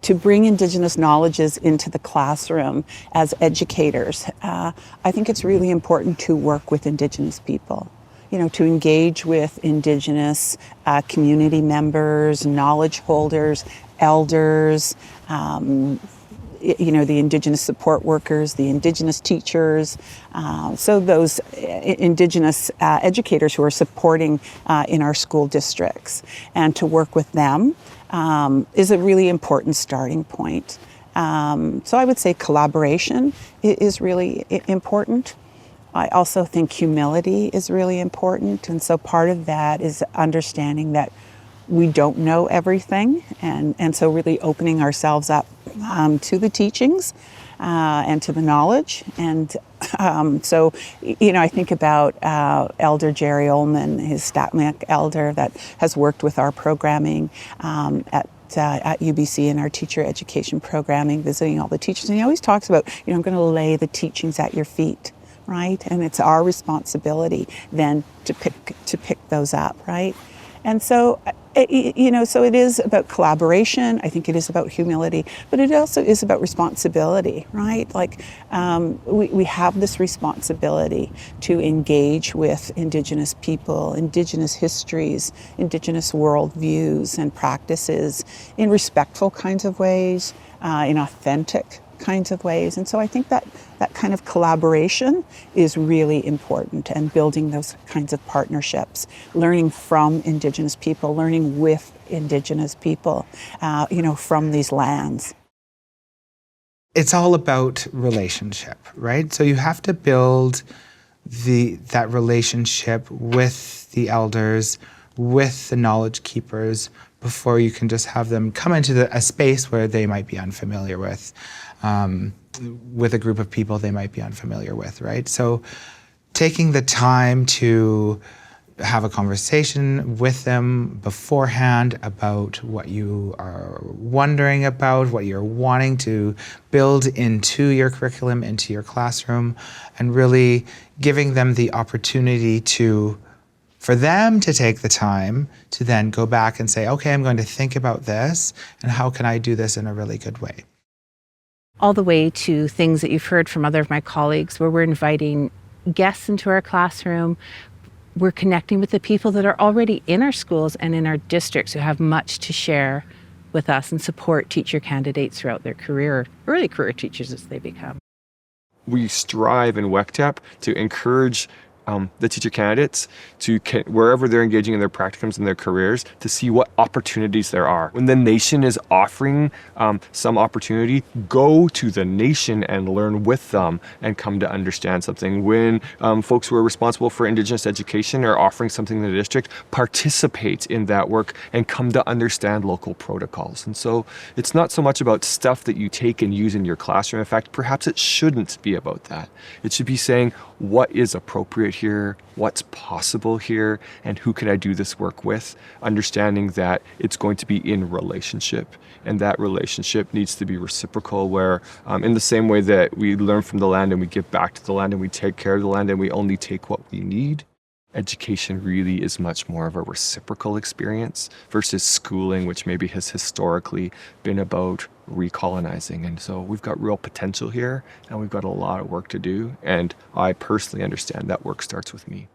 to bring Indigenous knowledges into the classroom as educators, I think it's really important to work with Indigenous people. You know, to engage with Indigenous community members, knowledge holders, elders, you know, the Indigenous support workers, the Indigenous teachers, so those Indigenous educators who are supporting in our school districts. And to work with them is a really important starting point. So I would say collaboration is really important. I also think humility is really important, and so part of that is understanding that we don't know everything, and so really opening ourselves up to the teachings and to the knowledge. And so, you know, I think about Elder Jerry Ullman, his Statmac elder that has worked with our programming at UBC in our teacher education programming, visiting all the teachers, and he always talks about, you know, I'm going to lay the teachings at your feet. Right? And it's our responsibility then to pick those up, right? And so, you know, so it is about collaboration. I think it is about humility, but it also is about responsibility, right? Like we have this responsibility to engage with Indigenous people, Indigenous histories, Indigenous worldviews and practices in respectful kinds of ways, in authentic kinds of ways. And so I think that kind of collaboration is really important, and building those kinds of partnerships, learning from Indigenous people, learning with Indigenous people, you know, from these lands. It's all about relationship, right? So you have to build that relationship with the elders, with the knowledge keepers, before you can just have them come into a space where they might be unfamiliar with a group of people they might be unfamiliar with, right? So taking the time to have a conversation with them beforehand about what you are wondering about, what you're wanting to build into your curriculum, into your classroom, and really giving them the opportunity for them to take the time to then go back and say, okay, I'm going to think about this, and how can I do this in a really good way? All the way to things that you've heard from other of my colleagues, where we're inviting guests into our classroom. We're connecting with the people that are already in our schools and in our districts who have much to share with us and support teacher candidates throughout their career, early career teachers as they become. We strive in WECTEP to encourage the teacher candidates to, wherever they're engaging in their practicums and their careers, to see what opportunities there are. When the nation is offering some opportunity, go to the nation and learn with them and come to understand something. When folks who are responsible for Indigenous education are offering something in the district, participate in that work and come to understand local protocols. And so it's not so much about stuff that you take and use in your classroom. In fact, perhaps it shouldn't be about that. It should be saying, what is appropriate here, what's possible here, and who can I do this work with? Understanding that it's going to be in relationship, and that relationship needs to be reciprocal, where in the same way that we learn from the land and we give back to the land and we take care of the land and we only take what we need, education really is much more of a reciprocal experience versus schooling, which maybe has historically been about recolonizing. And so we've got real potential here, and we've got a lot of work to do. And I personally understand that work starts with me.